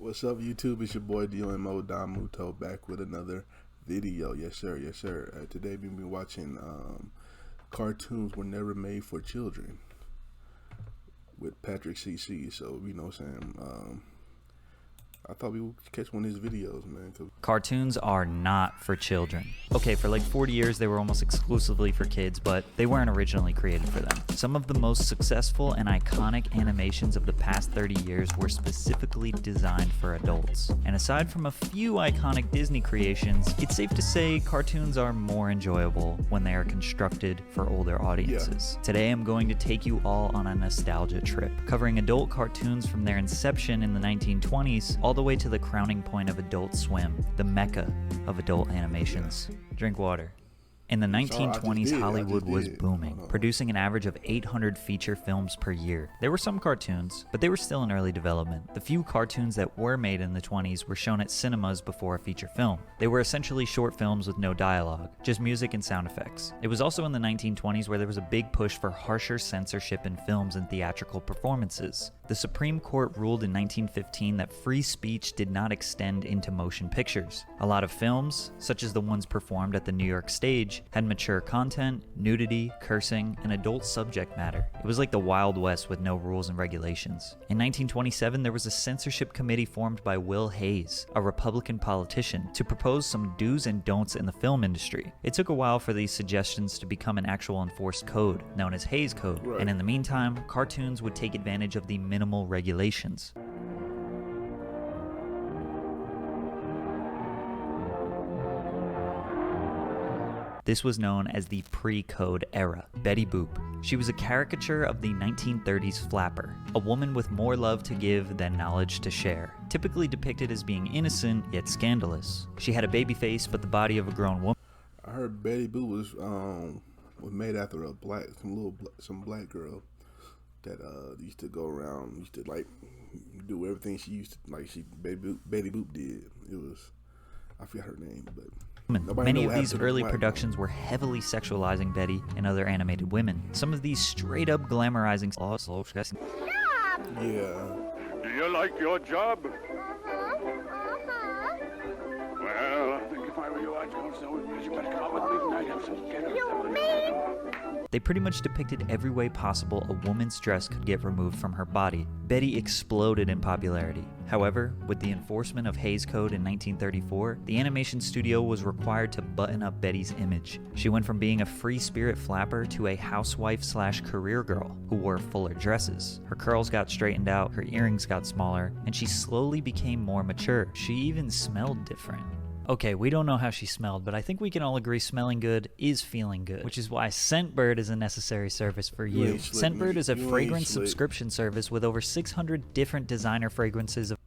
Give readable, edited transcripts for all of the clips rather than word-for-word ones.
What's up, YouTube? It's your boy Domuto back with another video. Yes, sir. Yes, sir. Today we've been watching cartoons were never made for children with Patrick CC. So you know what I'm saying. I thought we would catch one of his videos, man. Cartoons are not for children. Okay, for like 40 years they were almost exclusively for kids, but they weren't originally created for them. Some of the most successful and iconic animations of the past 30 years were specifically designed for adults. And aside from a few iconic Disney creations, it's safe to say cartoons are more enjoyable when they are constructed for older audiences. Yeah. Today I'm going to take you all on a nostalgia trip, covering adult cartoons from their inception in the 1920s all the way to the crowning point of Adult Swim, the mecca of adult animations. Drink water. In the 1920s, Hollywood was booming, producing an average of 800 feature films per year. There were some cartoons, but they were still in early development. The few cartoons that were made in the 20s were shown at cinemas before a feature film. They were essentially short films with no dialogue, just music and sound effects. It was also in the 1920s where there was a big push for harsher censorship in films and theatrical performances. The Supreme Court ruled in 1915 that free speech did not extend into motion pictures. A lot of films, such as the ones performed at the New York stage, had mature content, nudity, cursing, and adult subject matter. It was like the Wild West with no rules and regulations. In 1927, there was a censorship committee formed by Will Hayes, a Republican politician, to propose some do's and don'ts in the film industry. It took a while for these suggestions to become an actual enforced code, known as Hayes Code, and in the meantime, cartoons would take advantage of the minimal regulations. This was known as the pre-code era. Betty Boop. She was a caricature of the 1930s flapper, a woman with more love to give than knowledge to share, typically depicted as being innocent yet scandalous. She had a baby face but the body of a grown woman. I heard Betty Boop was made after some black girl that used to go around, used to like do everything she used to, like Betty Boop did. It was, I forget her name, but many of these early productions were heavily sexualizing Betty and other animated women. Some of these straight up glamorizing. Yeah. Do you like your job? Well, I think if I were you, I'd go somewhere. You better come up with me tonight. Have some dinner. You mean? They pretty much depicted every way possible a woman's dress could get removed from her body. Betty exploded in popularity. However, with the enforcement of Hayes Code in 1934, the animation studio was required to button up Betty's image. She went from being a free spirit flapper to a housewife/career girl who wore fuller dresses. Her curls got straightened out, her earrings got smaller, and she slowly became more mature. She even smelled different. Okay, we don't know how she smelled, but I think we can all agree smelling good is feeling good, which is why Scentbird is a necessary service for you. Scentbird is a fragrance subscription service with over 600 different designer fragrances of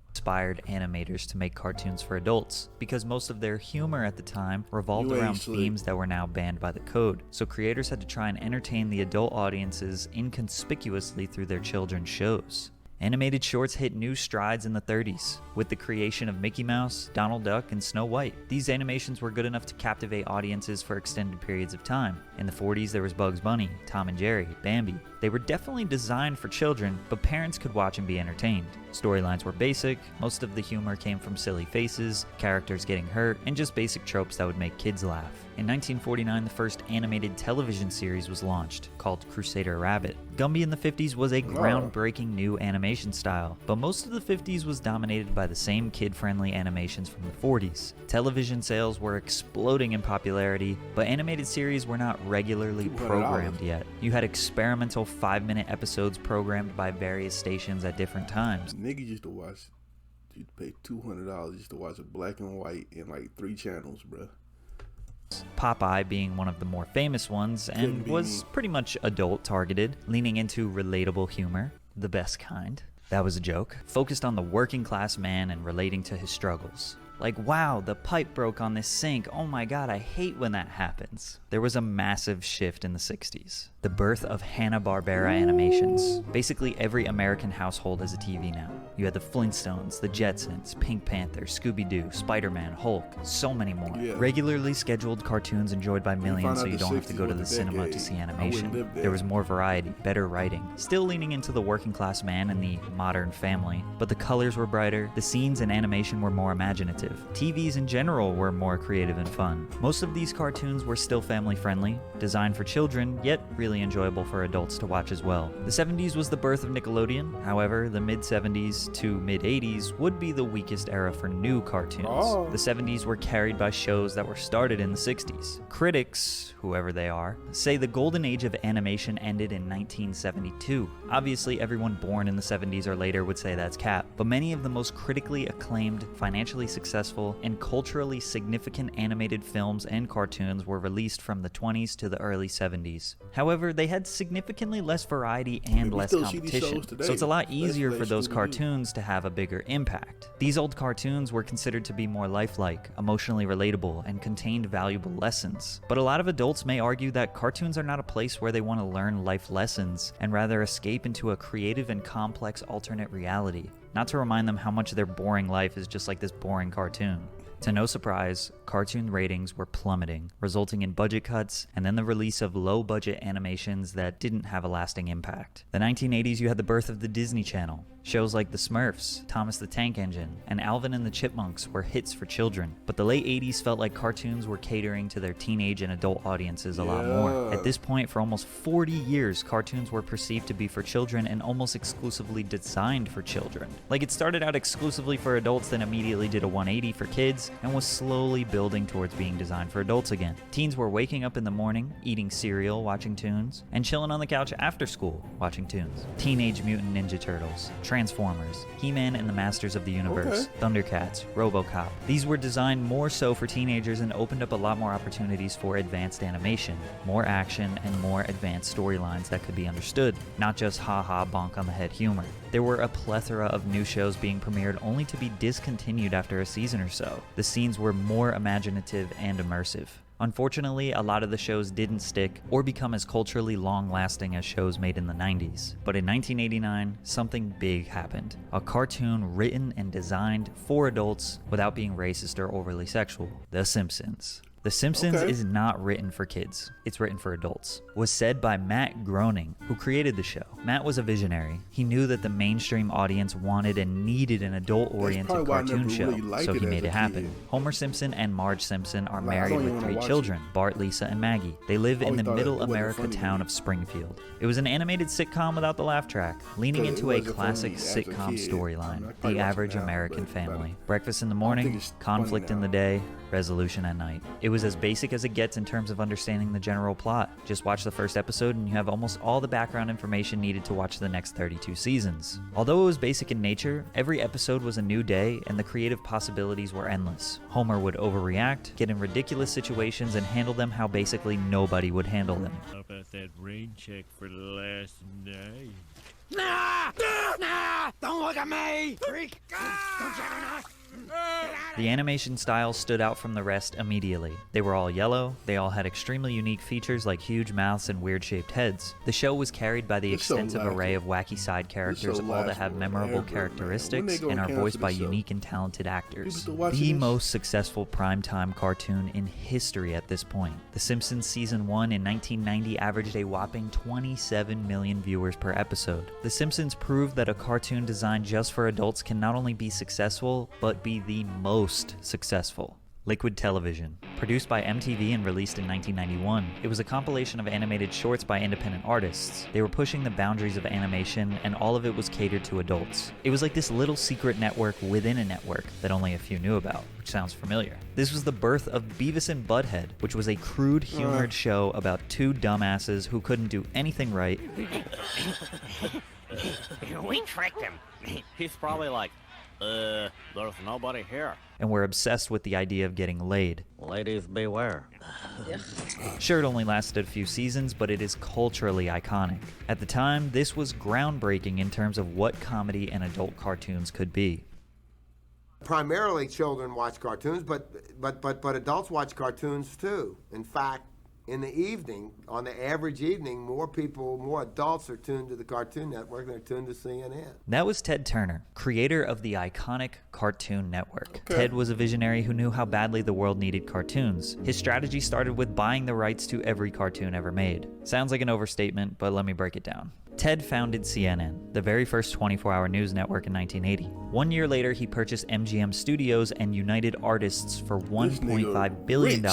inspired animators to make cartoons for adults, because most of their humor at the time revolved around themes that were now banned by the code. So creators had to try and entertain the adult audiences inconspicuously through their children's shows. Animated shorts hit new strides in the 30s, with the creation of Mickey Mouse, Donald Duck, and Snow White. These animations were good enough to captivate audiences for extended periods of time. In the 40s, there was Bugs Bunny, Tom and Jerry, Bambi. They were definitely designed for children, but parents could watch and be entertained. Storylines were basic, most of the humor came from silly faces, characters getting hurt, and just basic tropes that would make kids laugh. In 1949, the first animated television series was launched, called Crusader Rabbit. Gumby in the 50s was a groundbreaking new animation style, but most of the 50s was dominated by the same kid-friendly animations from the 40s. Television sales were exploding in popularity, but animated series were not regularly programmed yet. You had experimental 5-minute episodes programmed by various stations at different times. Niggas used to watch, you'd pay $200 just to watch a black and white in like 3 channels, bruh. Popeye being one of the more famous ones, and was pretty much adult targeted, leaning into relatable humor, the best kind. That was a joke. Focused on the working class man and relating to his struggles. Like, wow, the pipe broke on this sink. Oh my god, I hate when that happens. There was a massive shift in the 60s. The birth of Hanna-Barbera animations. Basically every American household has a TV now. You had the Flintstones, the Jetsons, Pink Panther, Scooby-Doo, Spider-Man, Hulk, so many more. Yeah. Regularly scheduled cartoons enjoyed by millions, so you don't have to go to the cinema to see animation. There was more variety, better writing, still leaning into the working class man and the modern family, but the colors were brighter, the scenes and animation were more imaginative. TVs in general were more creative and fun. Most of these cartoons were still family friendly, designed for children, yet really enjoyable for adults to watch as well. The 70s was the birth of Nickelodeon. However, the mid-70s to mid-80s would be the weakest era for new cartoons. The 70s were carried by shows that were started in the 60s. Critics, whoever they are, say the golden age of animation ended in 1972. Obviously, everyone born in the 70s or later would say that's cap, but many of the most critically acclaimed, financially successful, and culturally significant animated films and cartoons were released from the 20s to the early 70s. However, they had significantly less variety and less competition, so it's a lot easier for those cartoons to have a bigger impact. These old cartoons were considered to be more lifelike, emotionally relatable, and contained valuable lessons. But a lot of adults may argue that cartoons are not a place where they want to learn life lessons, and rather escape into a creative and complex alternate reality, not to remind them how much their boring life is just like this boring cartoon. To no surprise, cartoon ratings were plummeting, resulting in budget cuts and then the release of low-budget animations that didn't have a lasting impact. The 1980s, you had the birth of the Disney Channel. Shows like The Smurfs, Thomas the Tank Engine, and Alvin and the Chipmunks were hits for children, but the late 80s felt like cartoons were catering to their teenage and adult audiences a lot more. At this point, for almost 40 years, cartoons were perceived to be for children and almost exclusively designed for children. Like, it started out exclusively for adults, then immediately did a 180 for kids, and was slowly building towards being designed for adults again. Teens were waking up in the morning, eating cereal, watching tunes, and chilling on the couch after school, watching tunes. Teenage Mutant Ninja Turtles, Transformers, He-Man and the Masters of the Universe, Thundercats, RoboCop. These were designed more so for teenagers and opened up a lot more opportunities for advanced animation, more action, and more advanced storylines that could be understood, not just ha-ha bonk on the head humor. There were a plethora of new shows being premiered only to be discontinued after a season or so. The scenes were more imaginative and immersive. Unfortunately, a lot of the shows didn't stick or become as culturally long-lasting as shows made in the 90s. But in 1989, something big happened. A cartoon written and designed for adults without being racist or overly sexual. The Simpsons. The Simpsons is not written for kids, it's written for adults. Was said by Matt Groening, who created the show. Matt was a visionary. He knew that the mainstream audience wanted and needed an adult-oriented cartoon show, so he made it happen. Homer Simpson and Marge Simpson are married with 3 children, Bart, Lisa, and Maggie. They live in the middle America town of Springfield. It was an animated sitcom without the laugh track, leaning into a classic sitcom storyline, the average American family. Breakfast in the morning, conflict in the day, resolution at night. It was as basic as it gets in terms of understanding the general plot. Just watch the first episode and you have almost all the background information needed to watch the next 32 seasons. Although it was basic in nature, every episode was a new day and the creative possibilities were endless. Homer would overreact, get in ridiculous situations, and handle them how basically nobody would handle them. How about that rain check for last night? Nah! Nah! Don't look at me! Freak! Don't you ever know? The animation style stood out from the rest immediately. They were all yellow, they all had extremely unique features like huge mouths and weird-shaped heads. The show was carried by the extensive array of wacky side characters, all that have memorable characteristics and are voiced by unique and talented actors. The most successful primetime cartoon in history at this point. The Simpsons Season 1 in 1990 averaged a whopping 27 million viewers per episode. The Simpsons proved that a cartoon designed just for adults can not only be successful, but be the most successful. Liquid Television. Produced by MTV and released in 1991, it was a compilation of animated shorts by independent artists. They were pushing the boundaries of animation, and all of it was catered to adults. It was like this little secret network within a network that only a few knew about, which sounds familiar. This was the birth of Beavis and Butthead, which was a crude, humored show about 2 dumbasses who couldn't do anything right. We tricked him. He's probably like, there's nobody here. And were obsessed with the idea of getting laid. Ladies beware. Sure, it only lasted a few seasons, but it is culturally iconic. At the time, this was groundbreaking in terms of what comedy and adult cartoons could be. Primarily children watch cartoons, but adults watch cartoons too. In fact, in the evening, on the average evening, more adults are tuned to the Cartoon Network than are tuned to CNN. That was Ted Turner, creator of the iconic Cartoon Network. Ted was a visionary who knew how badly the world needed cartoons. His strategy started with buying the rights to every cartoon ever made. Sounds like an overstatement, but let me break it down. Ted founded CNN, the very first 24-hour news network in 1980. 1 year later, he purchased MGM Studios and United Artists for $1.5 billion,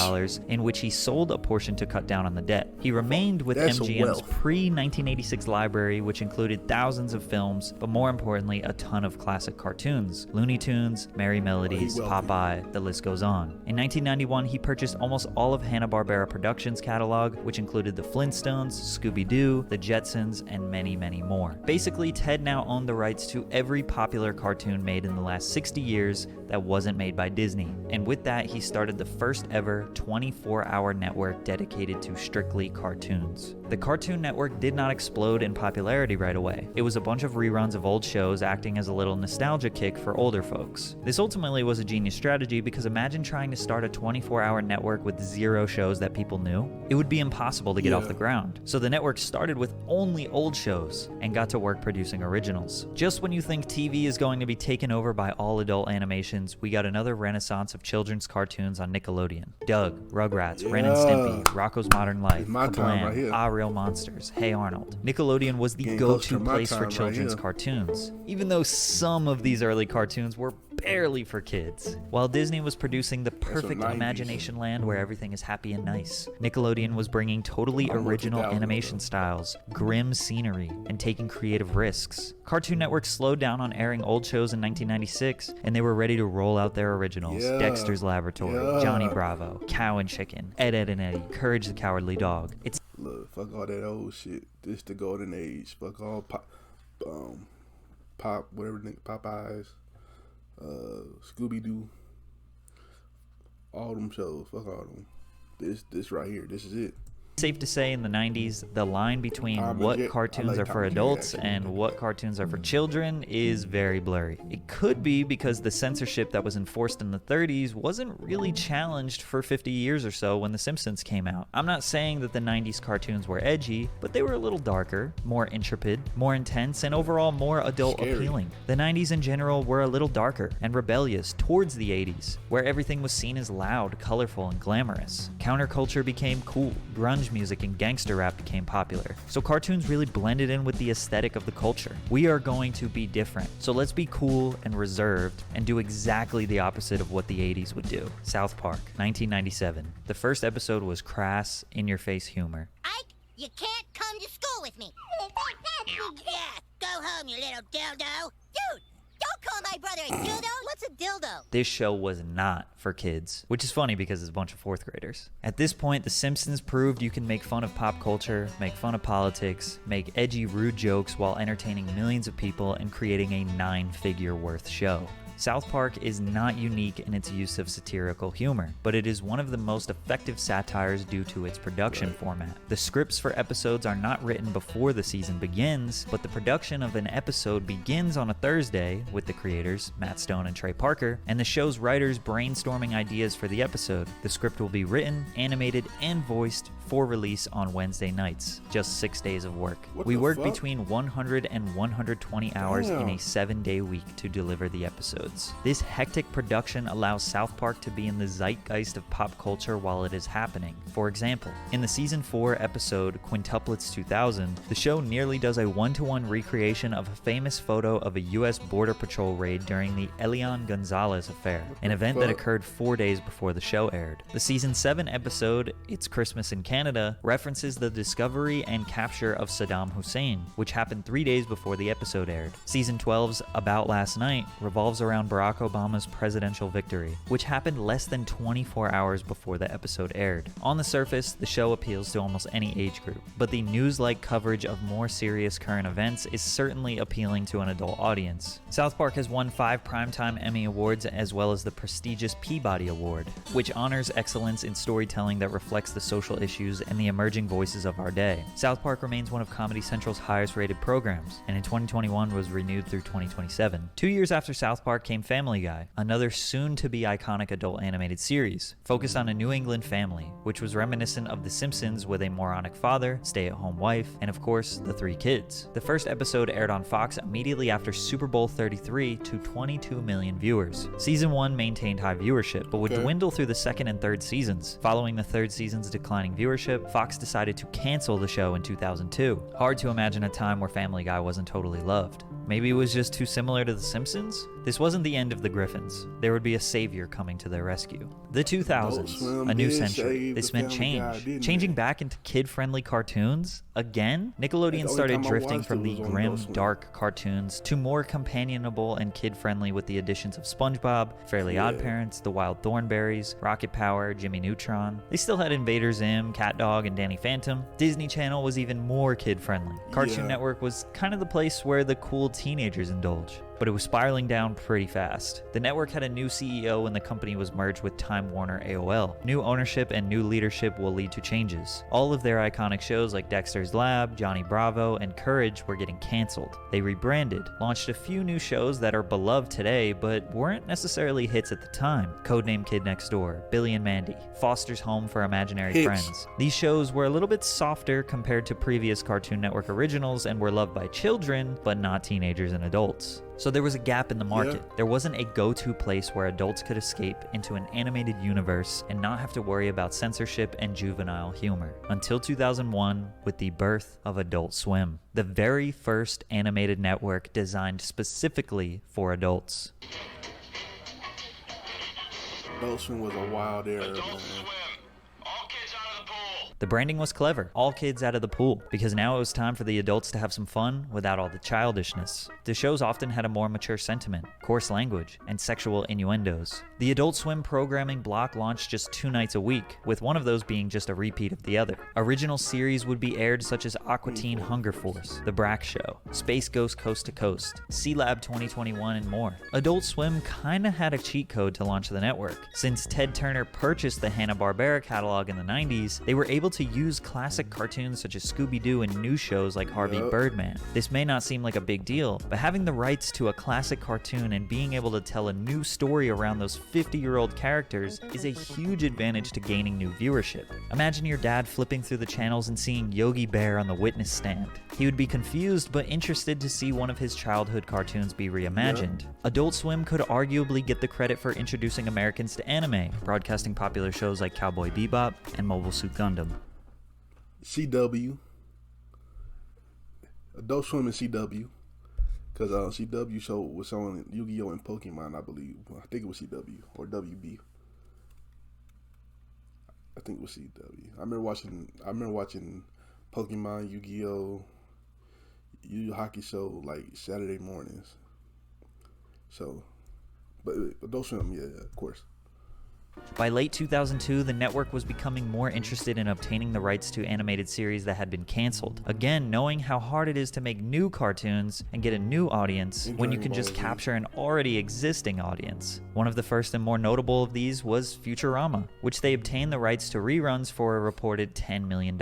in which he sold a portion to cut down on the debt. He remained with MGM's pre-1986 library, which included thousands of films, but more importantly, a ton of classic cartoons. Looney Tunes, Merry Melodies, Popeye, the list goes on. In 1991, he purchased almost all of Hanna-Barbera Productions' catalog, which included the Flintstones, Scooby-Doo, the Jetsons, and many, many more. Basically, Ted now owned the rights to every popular cartoon made in the last 60 years that wasn't made by Disney. And with that, he started the first ever 24-hour network dedicated to strictly cartoons. The Cartoon Network did not explode in popularity right away. It was a bunch of reruns of old shows acting as a little nostalgia kick for older folks. This ultimately was a genius strategy because imagine trying to start a 24-hour network with 0 shows that people knew. It would be impossible to get off the ground. So the network started with only old shows and got to work producing originals. Just when you think TV is going to be taken over by all adult animations, we got another renaissance of children's cartoons on Nickelodeon. Doug, Rugrats, Ren and Stimpy, Rocko's Modern Life, Kablam, Ah Real Monsters, Hey Arnold. Nickelodeon was the go-to place for children's cartoons, even though some of these early cartoons were barely for kids. While Disney was producing the perfect imagination land where everything is happy and nice, Nickelodeon was bringing totally original animation styles, grim scenery, and taking creative risks. Cartoon Network slowed down on airing old shows in 1996, and they were ready to roll out their originals. Dexter's Laboratory, Johnny Bravo, Cow and Chicken, Ed, Ed and Eddie, Courage the Cowardly Dog. Look, fuck all that old shit. This the golden age. Fuck all Popeyes, Scooby-Doo, all them shows. Fuck all them. This right here. This is it. Safe to say in the 90s, the line between what cartoons are for adults and what cartoons are for children is very blurry. It could be because the censorship that was enforced in the 30s wasn't really challenged for 50 years or so when The Simpsons came out. I'm not saying that the 90s cartoons were edgy, but they were a little darker, more intrepid, more intense, and overall more adult appealing. The 90s in general were a little darker and rebellious towards the 80s, where everything was seen as loud, colorful, and glamorous. Counterculture became cool, grunge music and gangster rap became popular. So cartoons really blended in with the aesthetic of the culture. We are going to be different. So let's be cool and reserved and do exactly the opposite of what the 80s would do. South Park, 1997. The first episode was crass, in-your-face humor. Ike, you can't come to school with me. Yeah, go home, you little dildo. Dude, don't call my brother a dildo. What's a dildo? This show was not for kids, which is funny because it's a bunch of 4th graders. At this point, The Simpsons proved you can make fun of pop culture, make fun of politics, make edgy, rude jokes while entertaining millions of people and creating a 9-figure worth show. South Park is not unique in its use of satirical humor, but it is one of the most effective satires due to its production format. The scripts for episodes are not written before the season begins, but the production of an episode begins on a Thursday with the creators, Matt Stone and Trey Parker, and the show's writers brainstorming ideas for the episode. The script will be written, animated, and voiced for release on Wednesday nights, just 6 days of work. We work between 100 and 120 hours in a 7-day week to deliver the episodes. This hectic production allows South Park to be in the zeitgeist of pop culture while it is happening. For example, in the season 4 episode Quintuplets 2000, the show nearly does a 1-to-1 recreation of a famous photo of a U.S. Border Patrol raid during the Elian Gonzalez affair, an event that occurred 4 days before the show aired. The season 7 episode, It's Christmas in Canada, references the discovery and capture of Saddam Hussein, which happened 3 days before the episode aired. Season 12's About Last Night revolves around Barack Obama's presidential victory, which happened less than 24 hours before the episode aired. On the surface, the show appeals to almost any age group, but the news-like coverage of more serious current events is certainly appealing to an adult audience. South Park has won 5 Primetime Emmy Awards as well as the prestigious Peabody Award, which honors excellence in storytelling that reflects the social issues and the emerging voices of our day. South Park remains one of Comedy Central's highest rated programs, and in 2021 was renewed through 2027. 2 years after South Park, part came Family Guy, another soon-to-be iconic adult animated series, focused on a New England family, which was reminiscent of The Simpsons with a moronic father, stay-at-home wife, and of course, the 3 kids. The first episode aired on Fox immediately after Super Bowl 33 to 22 million viewers. Season 1 maintained high viewership, but would dwindle through the second and third seasons. Following the third season's declining viewership, Fox decided to cancel the show in 2002. Hard to imagine a time where Family Guy wasn't totally loved. Maybe it was just too similar to The Simpsons? This wasn't the end of the Griffins. There would be a savior coming to their rescue. The 2000s, a new century. This meant change. Changing back into kid-friendly cartoons? Again? Nickelodeon started drifting from the grim, dark cartoons to more companionable and kid-friendly with the additions of SpongeBob, Fairly Odd Parents, The Wild Thornberrys, Rocket Power, Jimmy Neutron. They still had Invader Zim, Cat Dog, and Danny Phantom. Disney Channel was even more kid-friendly. Cartoon Network was kind of the place where the cool teenagers indulge, but it was spiraling down pretty fast. The network had a new CEO when the company was merged with Time Warner AOL. New ownership and new leadership will lead to changes. All of their iconic shows like Dexter's Lab, Johnny Bravo, and Courage were getting canceled. They rebranded, launched a few new shows that are beloved today but weren't necessarily hits at the time. Codename Kid Next Door, Billy and Mandy, Foster's Home for Imaginary Friends. These shows were a little bit softer compared to previous Cartoon Network originals and were loved by children, but not teenagers and adults. So there was a gap in the market. There wasn't a go-to place where adults could escape into an animated universe and not have to worry about censorship and juvenile humor. Until 2001, with the birth of Adult Swim, the very first animated network designed specifically for adults. Adult Swim was a wild era, man. The branding was clever, all kids out of the pool, because now it was time for the adults to have some fun without all the childishness. The shows often had a more mature sentiment, coarse language, and sexual innuendos. The Adult Swim programming block launched just 2 nights a week, with one of those being just a repeat of the other. Original series would be aired such as Aqua Teen Hunger Force, The Brack Show, Space Ghost Coast to Coast, C-Lab 2021, and more. Adult Swim kinda had a cheat code to launch the network. Since Ted Turner purchased the Hanna-Barbera catalog in the 90s, they were able to use classic cartoons such as Scooby-Doo and new shows like Harvey Birdman. This may not seem like a big deal, but having the rights to a classic cartoon and being able to tell a new story around those 50-year-old characters is a huge advantage to gaining new viewership. Imagine your dad flipping through the channels and seeing Yogi Bear on the witness stand. He would be confused but interested to see one of his childhood cartoons be reimagined. Adult Swim could arguably get the credit for introducing Americans to anime, broadcasting popular shows like Cowboy Bebop and Mobile Suit Gundam. CW, Adult Swim and CW, because CW show was showing Yu-Gi-Oh and Pokemon, I believe. I think it was CW or WB. I think it was CW. I remember watching Pokemon, Yu-Gi-Oh, Yu Hockey show like Saturday mornings. So, but Adult Swim, yeah, of course. By late 2002, the network was becoming more interested in obtaining the rights to animated series that had been canceled. Again, knowing how hard it is to make new cartoons and get a new audience when you can just capture an already existing audience. One of the first and more notable of these was Futurama, which they obtained the rights to reruns for a reported $10 million.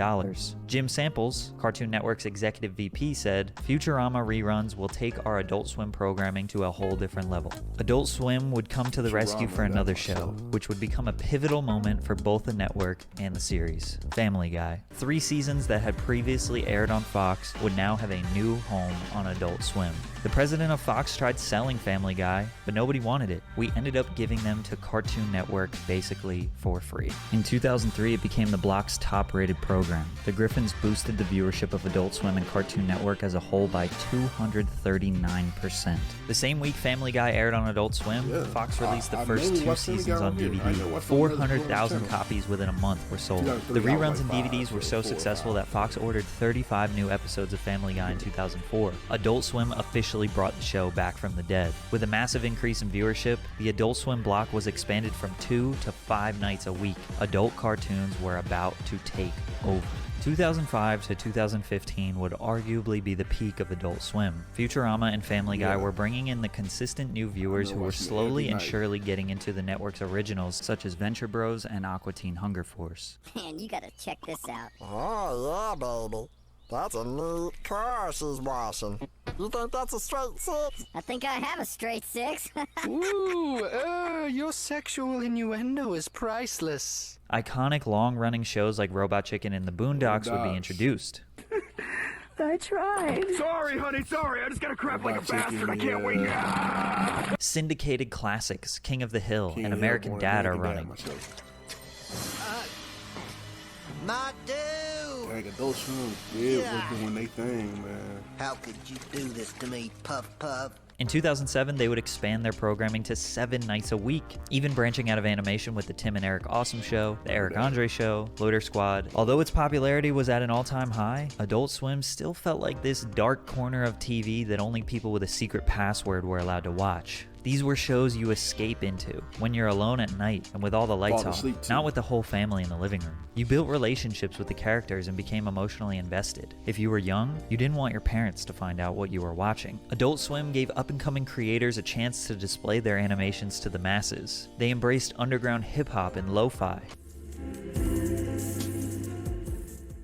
Jim Samples, Cartoon Network's executive VP, said, "Futurama reruns will take our Adult Swim programming to a whole different level." Adult Swim would come to the rescue for another show, which would become a pivotal moment for both the network and the series. Family Guy. 3 seasons that had previously aired on Fox would now have a new home on Adult Swim. The president of Fox tried selling Family Guy, but nobody wanted it. We ended up giving them to Cartoon Network basically for free. In 2003, it became the block's top-rated program. The Griffins boosted the viewership of Adult Swim and Cartoon Network as a whole by 239%. The same week Family Guy aired on Adult Swim, Fox released the first 2 seasons on DVD. 400,000 copies within a month were sold. The reruns and DVDs were so successful that Fox ordered 35 new episodes of Family Guy in 2004. Adult Swim officially brought the show back from the dead. With a massive increase in viewership, the Adult Swim block was expanded from 2 to 5 nights a week. Adult cartoons were about to take over. 2005 to 2015 would arguably be the peak of Adult Swim. Futurama and Family Guy were bringing in the consistent new viewers who were slowly and surely getting into the network's originals such as Venture Bros and Aqua Teen Hunger Force. Man, you gotta check this out. Oh, yeah, baby. That's a neat car she's washing. You think that's a straight 6? I think I have a straight 6. Ooh, your sexual innuendo is priceless. Iconic long-running shows like Robot Chicken and the Boondocks would be introduced. I tried. Sorry, honey, sorry. I just gotta crap like a bastard. I can't wait. Syndicated classics, King of the Hill and American Dad are running. Not do. Like Adult Swim, yeah, we're doing their thing, man. How could you do this to me, Puff Puff? In 2007, they would expand their programming to 7 nights a week, even branching out of animation with the Tim and Eric Awesome Show, the Eric Andre Show, Loader Squad. Although its popularity was at an all-time high, Adult Swim still felt like this dark corner of TV that only people with a secret password were allowed to watch. These were shows you escape into when you're alone at night and with all the lights off, not with the whole family in the living room. You built relationships with the characters and became emotionally invested. If you were young, you didn't want your parents to find out what you were watching. Adult Swim gave up-and-coming creators a chance to display their animations to the masses. They embraced underground hip-hop and lo-fi,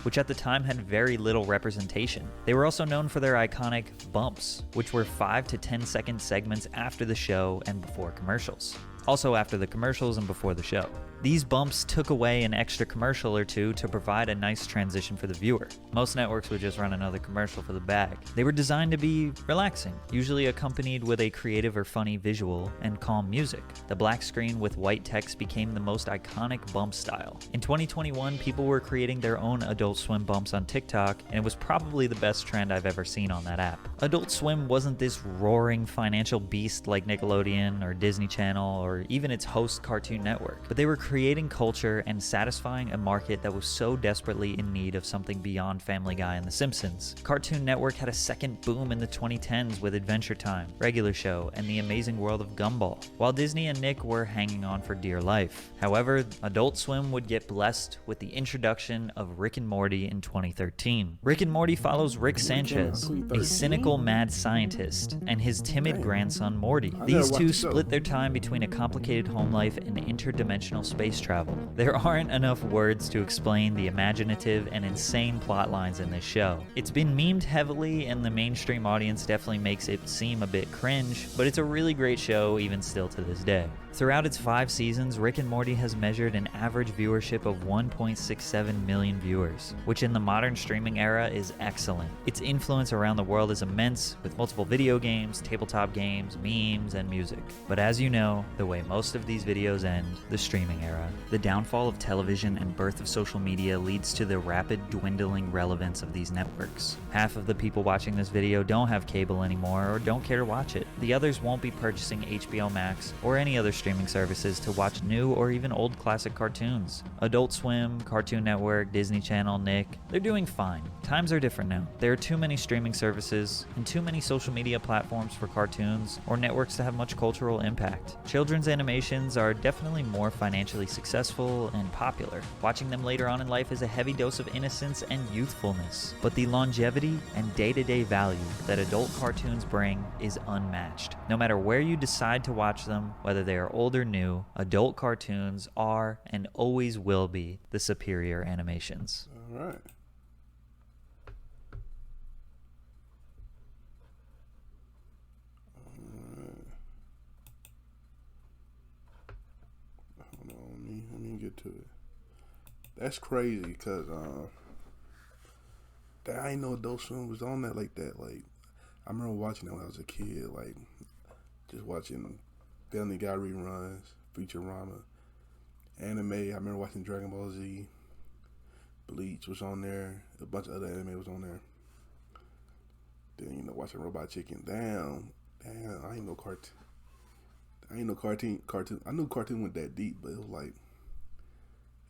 which at the time had very little representation. They were also known for their iconic bumps, which were 5 to 10 second segments after the show and before commercials. Also after the commercials and before the show. These bumps took away an extra commercial or two to provide a nice transition for the viewer. Most networks would just run another commercial for the bag. They were designed to be relaxing, usually accompanied with a creative or funny visual and calm music. The black screen with white text became the most iconic bump style. In 2021, people were creating their own Adult Swim bumps on TikTok, and it was probably the best trend I've ever seen on that app. Adult Swim wasn't this roaring financial beast like Nickelodeon or Disney Channel or even its host Cartoon Network, but they were creating culture and satisfying a market that was so desperately in need of something beyond Family Guy and The Simpsons. Cartoon Network had a second boom in the 2010s with Adventure Time, Regular Show, and The Amazing World of Gumball, while Disney and Nick were hanging on for dear life. However, Adult Swim would get blessed with the introduction of Rick and Morty in 2013. Rick and Morty follows Rick Sanchez, a cynical mad scientist, and his timid grandson Morty. These two split their time between a complicated home life and interdimensional space travel. There aren't enough words to explain the imaginative and insane plot lines in this show. It's been memed heavily and the mainstream audience definitely makes it seem a bit cringe, but it's a really great show even still to this day. Throughout its 5 seasons, Rick and Morty has measured an average viewership of 1.67 million viewers, which in the modern streaming era is excellent. Its influence around the world is immense, with multiple video games, tabletop games, memes, and music. But as you know, the way most of these videos end, the streaming era. The downfall of television and birth of social media leads to the rapid dwindling relevance of these networks. Half of the people watching this video don't have cable anymore or don't care to watch it. The others won't be purchasing HBO Max or any other streaming services to watch new or even old classic cartoons. Adult Swim, Cartoon Network, Disney Channel, Nick, they're doing fine. Times are different now. There are too many streaming services and too many social media platforms for cartoons or networks to have much cultural impact. Children's animations are definitely more financially successful and popular. Watching them later on in life is a heavy dose of innocence and youthfulness, but the longevity and day-to-day value that adult cartoons bring is unmatched. No matter where you decide to watch them, whether they are old or new, adult cartoons are and always will be the superior animations. All right. Hold on, let me get to it. That's crazy because I didn't know Adult Swim was on that like that. Like, I remember watching it when I was a kid, like just watching Family Guy reruns, Futurama, anime. I remember watching Dragon Ball Z, Bleach was on there, a bunch of other anime was on there. Then watching Robot Chicken. Damn, I ain't no cartoon. I ain't no cartoon. I knew cartoon went that deep, but it was like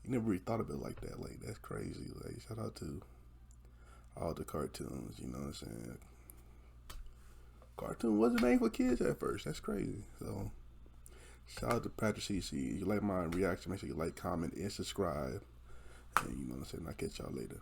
you never really thought of it like that. Like, that's crazy. Like, shout out to all the cartoons. You know what I'm saying? Cartoon wasn't made for kids at first. That's crazy. So, shout out to Patrick CC. If you like my reaction, make sure you like, comment, and subscribe. And you know what I'm saying? I'll catch y'all later.